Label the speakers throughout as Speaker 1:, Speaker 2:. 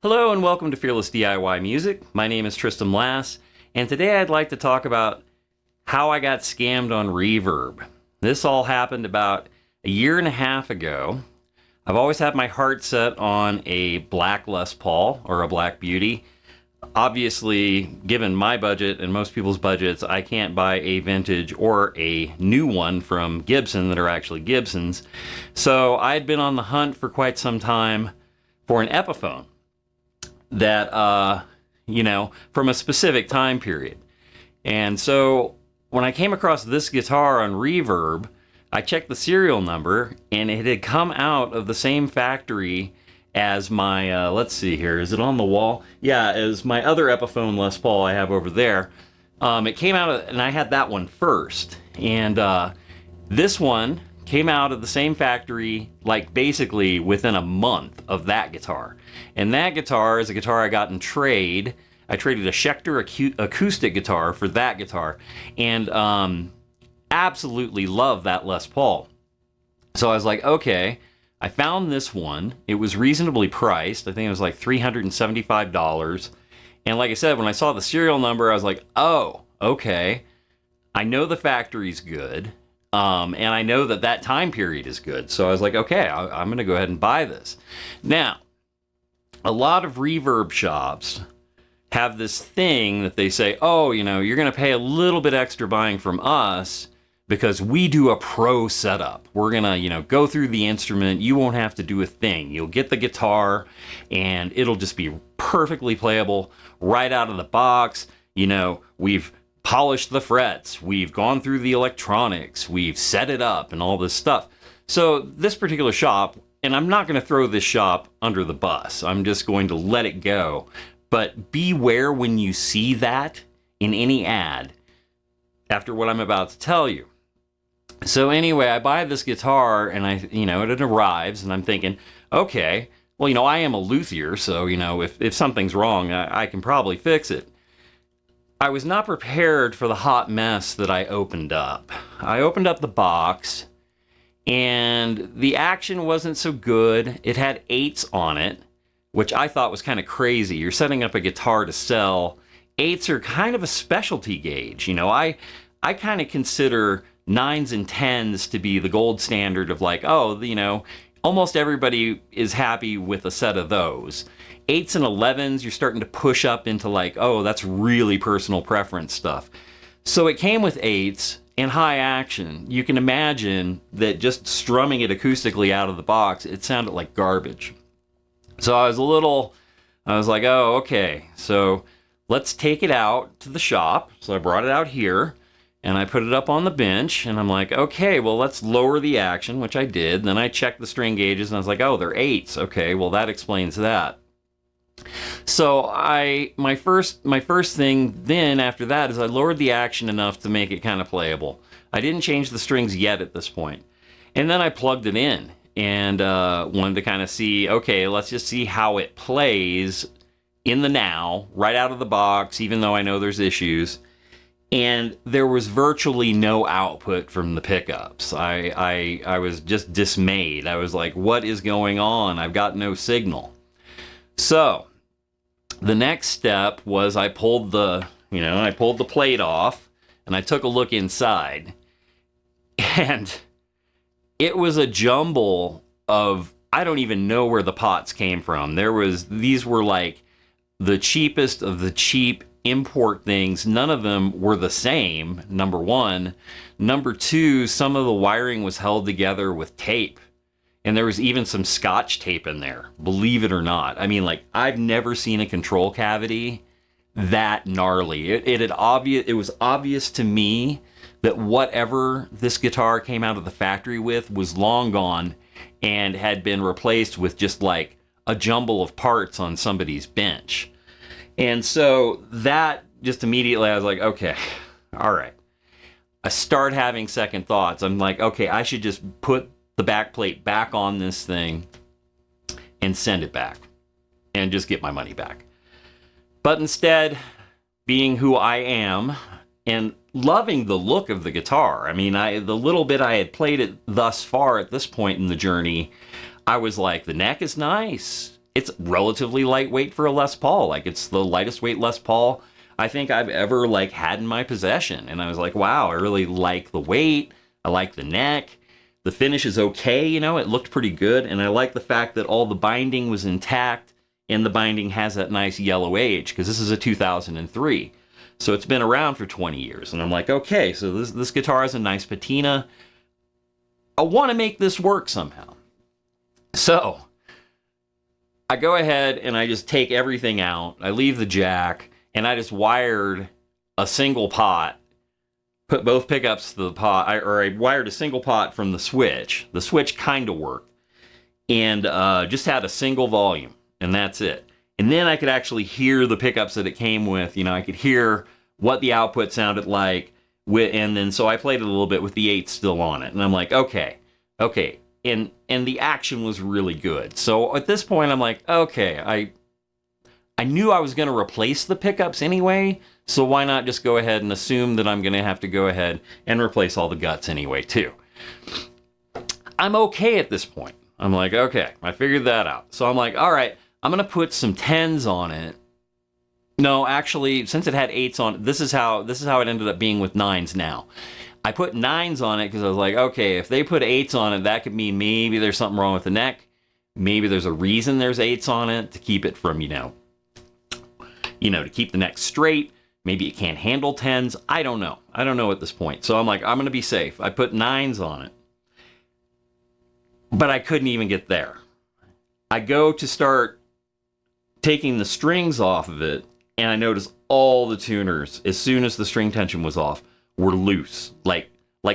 Speaker 1: Hello and welcome to Fearless DIY Music. My name is Tristan Lass, and today I'd like to talk about how I got scammed on Reverb. This all happened about a year and a half ago. I've always had my heart set on a black Les Paul or a Black Beauty. Obviously, given my budget and most people's budgets, I can't buy a vintage or a new one from Gibson that are actually Gibsons. So I'd been on the hunt for quite some time for an Epiphone that, from a specific time period. And so when I came across this guitar on Reverb, I checked the serial number and it had come out of the same factory as my, let's see here, is it on the wall? Yeah, as my other Epiphone Les Paul I have over there. It came out, and I had that one first. And this one came out of the same factory, like basically within a month of that guitar. And that guitar is a guitar I got in trade. I traded a Schecter acoustic guitar for that guitar, and absolutely love that Les Paul. So I was like, okay, I found this one. It was reasonably priced. I think it was like $375. And like I said, when I saw the serial number, I was like, oh, okay. I know the factory's good. And I know that that time period is good. So I was like, okay, I'm going to go ahead and buy this. Now, a lot of Reverb shops have this thing that they say, oh, you're going to pay a little bit extra buying from us because we do a pro setup. We're going to, go through the instrument. You won't have to do a thing. You'll get the guitar and it'll just be perfectly playable right out of the box. We've polished the frets, we've gone through the electronics, we've set it up and all this stuff. So this particular shop, and I'm not going to throw this shop under the bus, I'm just going to let it go, but beware when you see that in any ad after what I'm about to tell you. So anyway, I buy this guitar and it arrives and I'm thinking, okay, well, I am a luthier, so, if something's wrong, I can probably fix it. I was not prepared for the hot mess that I opened up. I opened up the box, and the action wasn't so good. It had 8s on it, which I thought was kind of crazy. You're setting up a guitar to sell. 8s are kind of a specialty gauge. I kind of consider 9s and 10s to be the gold standard of like, almost everybody is happy with a set of those. 8s and 11s, you're starting to push up into like, oh, that's really personal preference stuff. So it came with 8s and high action. You can imagine that just strumming it acoustically out of the box, it sounded like garbage. So I was like, oh, okay. So let's take it out to the shop. So I brought it out here and I put it up on the bench and I'm like, okay, well, let's lower the action, which I did. Then I checked the string gauges and I was like, oh, they're 8s. Okay, well, that explains that. So my first thing then after that is I lowered the action enough to make it kind of playable. I didn't change the strings yet at this point. And then I plugged it in and wanted to kind of see, okay, let's just see how it plays in the now, right out of the box, even though I know there's issues. And there was virtually no output from the pickups. I was just dismayed. I was like, what is going on? I've got no signal. So the next step was I pulled the plate off and I took a look inside, and it was a jumble of, I don't even know where the pots came from. These were like the cheapest of the cheap import things. None of them were the same, number one. Number two, some of the wiring was held together with tape. And there was even some Scotch tape in there, believe it or not. I mean, like, I've never seen a control cavity that gnarly. It was obvious to me that whatever this guitar came out of the factory with was long gone and had been replaced with just like a jumble of parts on somebody's bench. And so that just immediately I was like, okay, all right. I start having second thoughts. I'm like, okay, I should just put the back plate back on this thing and send it back and just get my money back. But instead, being who I am and loving the look of the guitar, I mean, the little bit I had played it thus far at this point in the journey, I was like, the neck is nice. it's relatively lightweight for a Les Paul. Like, it's the lightest weight Les Paul I think I've ever like had in my possession. And I was like, wow, I really like the weight. I like the neck. The finish is okay, you know, it looked pretty good. And I like the fact that all the binding was intact and the binding has that nice yellow age, because this is a 2003. So it's been around for 20 years. And I'm like, okay, so this guitar has a nice patina. I want to make this work somehow. So I go ahead and I just take everything out. I leave the jack and I just wired a single pot, put both pickups to the pot, I wired a single pot from the switch. The switch kind of worked, and just had a single volume, and that's it. And then I could actually hear the pickups that it came with. You know, I could hear what the output sounded like, and then so I played it a little bit with the 8 still on it, and I'm like, okay, and the action was really good. So at this point, I'm like, okay, I knew I was going to replace the pickups anyway, so why not just go ahead and assume that I'm going to have to go ahead and replace all the guts anyway, too. I'm okay at this point. I'm like, okay, I figured that out. So I'm like, all right, I'm going to put some 10s on it. No, actually, since it had 8s on it, this is how it ended up being with 9s now. I put 9s on it because I was like, okay, if they put 8s on it, that could mean maybe there's something wrong with the neck. Maybe there's a reason there's 8s on it to keep it from, to keep the neck straight. Maybe it can't handle 10s. I don't know. I don't know at this point. So I'm like, I'm going to be safe. I put 9s on it. But I couldn't even get there. I go to start taking the strings off of it, and I notice all the tuners, as soon as the string tension was off, were loose. Like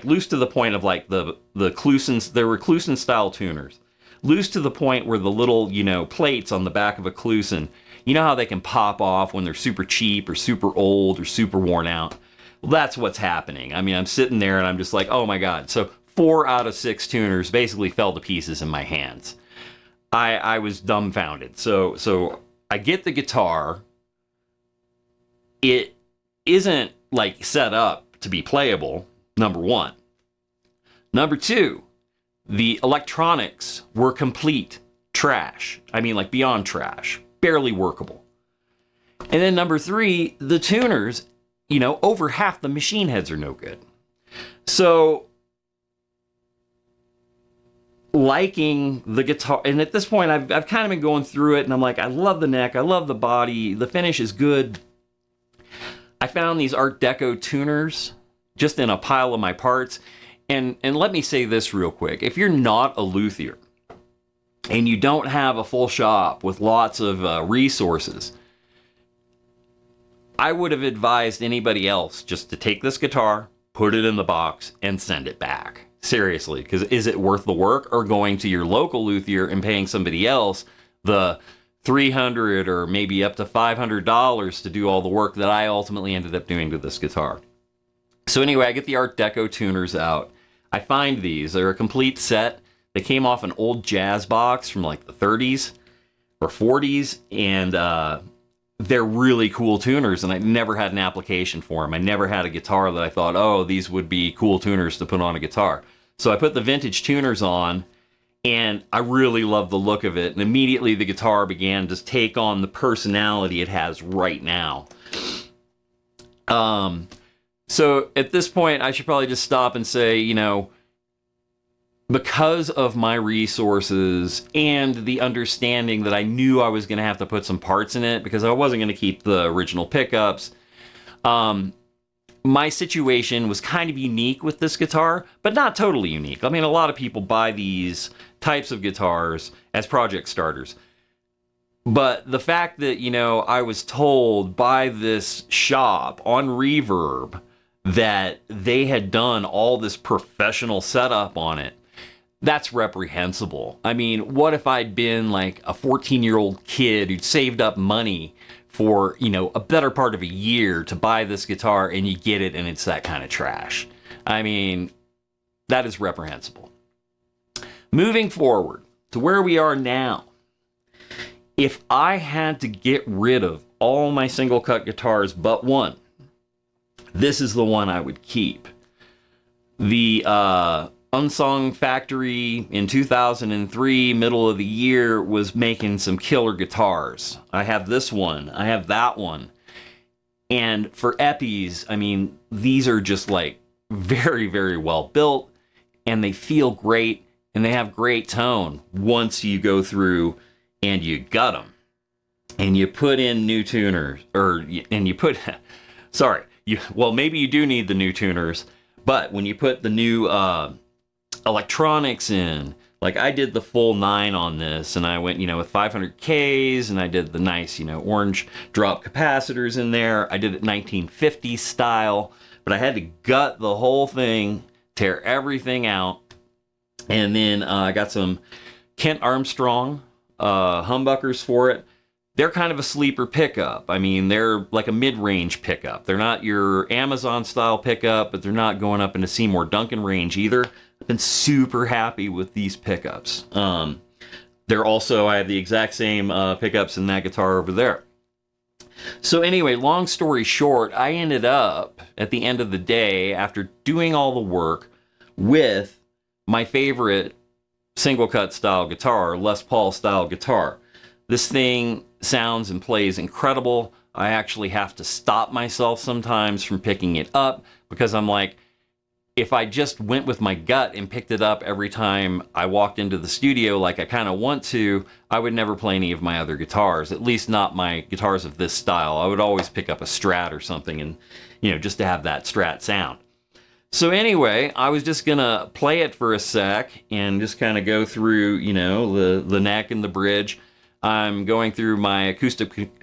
Speaker 1: loose to the point of like the Kluson, there were Kluson style tuners. Loose to the point where the little, plates on the back of a Kluson, you know how they can pop off when they're super cheap or super old or super worn out? Well, that's what's happening. I mean, I'm sitting there and I'm just like, oh my God. So 4 out of 6 tuners basically fell to pieces in my hands. I was dumbfounded. So I get the guitar. It isn't like set up to be playable, number one. Number two, the electronics were complete trash. I mean, like beyond trash. Barely workable. And then number three, the tuners, over half the machine heads are no good. So, liking the guitar, and at this point, I've kind of been going through it, and I'm like, I love the neck, I love the body, the finish is good. I found these Art Deco tuners just in a pile of my parts, and let me say this real quick. If you're not a luthier, and you don't have a full shop with lots of resources, I would have advised anybody else just to take this guitar, put it in the box, and send it back. Seriously, because is it worth the work, or going to your local luthier and paying somebody else the $300 or maybe up to $500 to do all the work that I ultimately ended up doing to this guitar? So anyway, I get the Art Deco tuners out. I find these. They're a complete set. They came off an old jazz box from like the 30s or 40s, and they're really cool tuners, and I never had an application for them. I never had a guitar that I thought, oh, these would be cool tuners to put on a guitar. So I put the vintage tuners on, and I really loved the look of it, and immediately the guitar began to take on the personality it has right now. So at this point, I should probably just stop and say, because of my resources and the understanding that I knew I was going to have to put some parts in it because I wasn't going to keep the original pickups, my situation was kind of unique with this guitar, but not totally unique. I mean, a lot of people buy these types of guitars as project starters. But the fact that, I was told by this shop on Reverb that they had done all this professional setup on it, that's reprehensible. I mean, what if I'd been like a 14-year-old kid who'd saved up money for, a better part of a year to buy this guitar, and you get it and it's that kind of trash? I mean, that is reprehensible. Moving forward to where we are now, if I had to get rid of all my single cut guitars but one, this is the one I would keep. The Unsung Factory in 2003, middle of the year, was making some killer guitars. I have this one, I have that one. And for Epis, I mean, these are just like very, very well built, and they feel great, and they have great tone once you go through and you gut them. And you put in new tuners, and you put, sorry, well, maybe you do need the new tuners, but when you put the new electronics in, like I did the full 9 on this, and I went, with 500Ks, and I did the nice, orange drop capacitors in there. I did it 1950 style, but I had to gut the whole thing, tear everything out, and then I got some Kent Armstrong humbuckers for it. They're kind of a sleeper pickup. I mean, they're like a mid-range pickup. They're not your Amazon-style pickup, but they're not going up into Seymour Duncan range either. I've been super happy with these pickups. They're also, I have the exact same pickups in that guitar over there. So anyway, long story short, I ended up, at the end of the day, after doing all the work, with my favorite single-cut style guitar, Les Paul style guitar. This thing sounds and plays incredible. I actually have to stop myself sometimes from picking it up because I'm like, if I just went with my gut and picked it up every time I walked into the studio like I kind of want to, I would never play any of my other guitars, at least not my guitars of this style. I would always pick up a Strat or something and, just to have that Strat sound. So anyway, I was just gonna play it for a sec and just kind of go through, the neck and the bridge. I'm going through my acoustic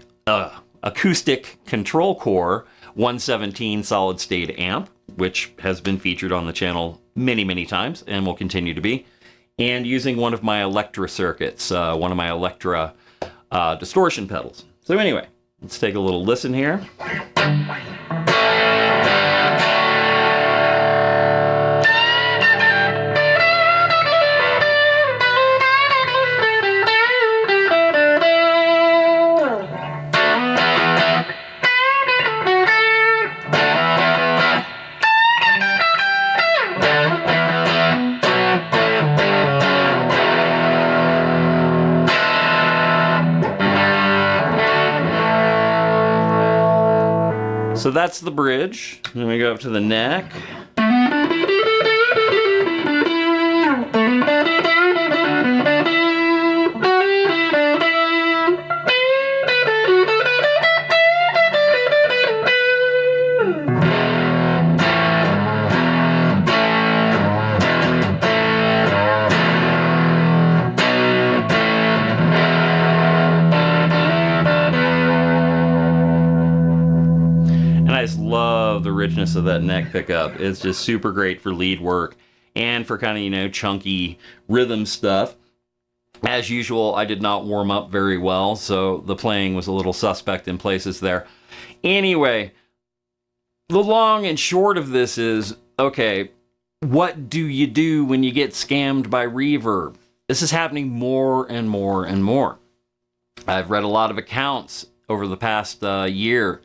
Speaker 1: control core 117 solid state amp, which has been featured on the channel many, many times and will continue to be, and using one of my Electra circuits, one of my Electra distortion pedals. So anyway, let's take a little listen here. So that's the bridge. Then we go up to the neck. Love the richness of that neck pickup. It's just super great for lead work and for kind of, chunky rhythm stuff. As usual, I did not warm up very well, so the playing was a little suspect in places there. Anyway, the long and short of this is, okay, what do you do when you get scammed by Reverb? This is happening more and more and more. I've read a lot of accounts over the past year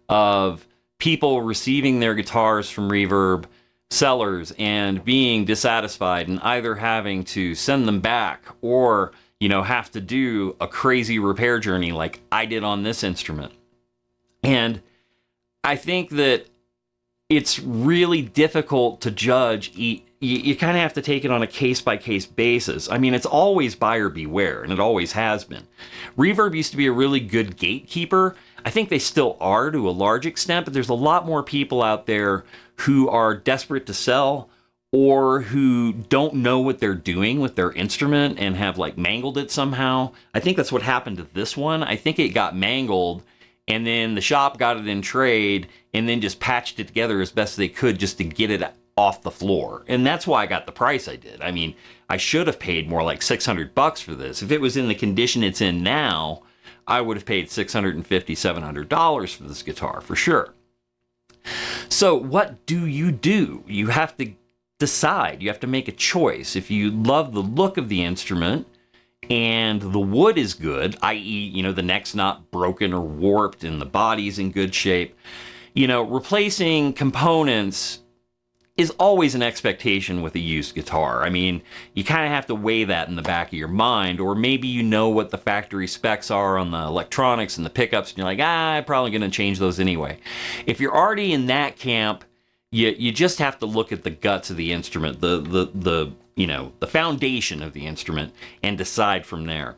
Speaker 1: of people receiving their guitars from Reverb sellers and being dissatisfied and either having to send them back or, have to do a crazy repair journey like I did on this instrument. And I think that it's really difficult to judge. You kind of have to take it on a case-by-case basis. I mean, it's always buyer beware, and it always has been. Reverb used to be a really good gatekeeper. I think they still are to a large extent, but there's a lot more people out there who are desperate to sell or who don't know what they're doing with their instrument and have mangled it somehow. I think that's what happened to this one. I think it got mangled and then the shop got it in trade and then just patched it together as best they could just to get it off the floor. And that's why I got the price I did. I mean, I should have paid more like $600 for this. If it was in the condition it's in now, I would have paid $650, $700 for this guitar for sure. So what do? You have to decide. You have to make a choice. If you love the look of the instrument and the wood is good, i.e., the neck's not broken or warped and the body's in good shape, replacing components is always an expectation with a used guitar. I mean, you kind of have to weigh that in the back of your mind, or maybe you know what the factory specs are on the electronics and the pickups, and you're like, I'm probably going to change those anyway. If you're already in that camp, you just have to look at the guts of the instrument, the foundation of the instrument, and decide from there.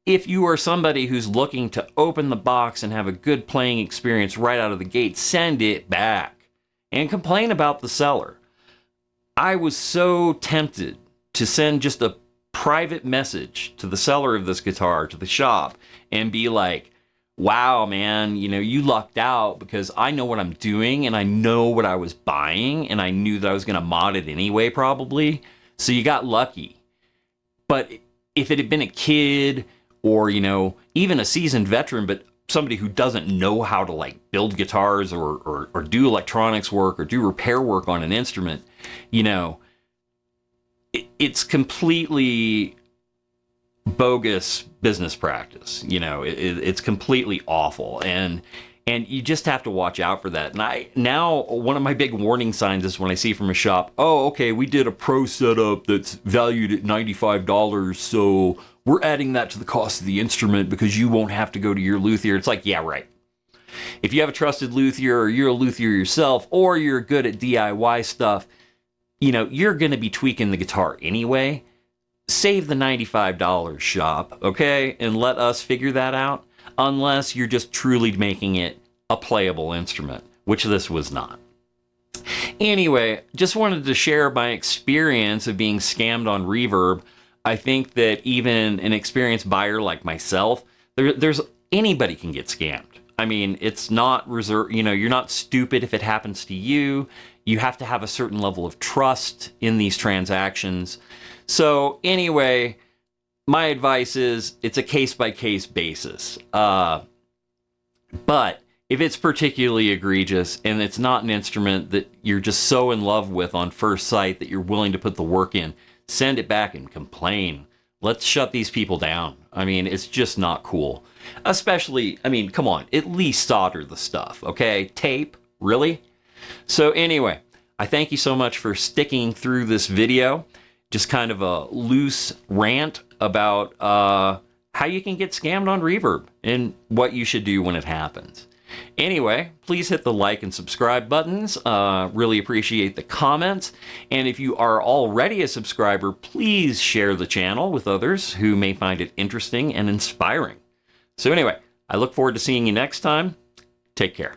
Speaker 1: If you are somebody who's looking to open the box and have a good playing experience right out of the gate, send it back and complain about the seller. I was so tempted to send just a private message to the seller of this guitar, to the shop, and be like, wow, man, you lucked out because I know what I'm doing and I know what I was buying and I knew that I was going to mod it anyway, probably. So you got lucky. But if it had been a kid or, even a seasoned veteran, but somebody who doesn't know how to like build guitars or do electronics work or do repair work on an instrument, it's completely bogus business practice. It's completely awful, and you just have to watch out for that. And now one of my big warning signs is when I see from a shop, oh, okay, we did a pro setup that's valued at $95, so we're adding that to the cost of the instrument because you won't have to go to your luthier. It's like, yeah, right. If you have a trusted luthier, or you're a luthier yourself, or you're good at DIY stuff, you're going to be tweaking the guitar anyway. Save the $95, shop, okay? And let us figure that out, unless you're just truly making it a playable instrument, which this was not. Anyway, just wanted to share my experience of being scammed on Reverb. I think that even an experienced buyer like myself, there's anybody can get scammed. I mean, it's not reserved, you're not stupid if it happens to you. You have to have a certain level of trust in these transactions. So anyway, my advice is it's a case-by-case basis. But if it's particularly egregious and it's not an instrument that you're just so in love with on first sight that you're willing to put the work in, send it back and complain. Let's shut these people down. I mean, it's just not cool. Especially, come on, at least solder the stuff, okay? Tape, really? So anyway, I thank you so much for sticking through this video. Just kind of a loose rant about how you can get scammed on Reverb and what you should do when it happens. Anyway, please hit the like and subscribe buttons. Really appreciate the comments. And if you are already a subscriber, please share the channel with others who may find it interesting and inspiring. So anyway, I look forward to seeing you next time. Take care.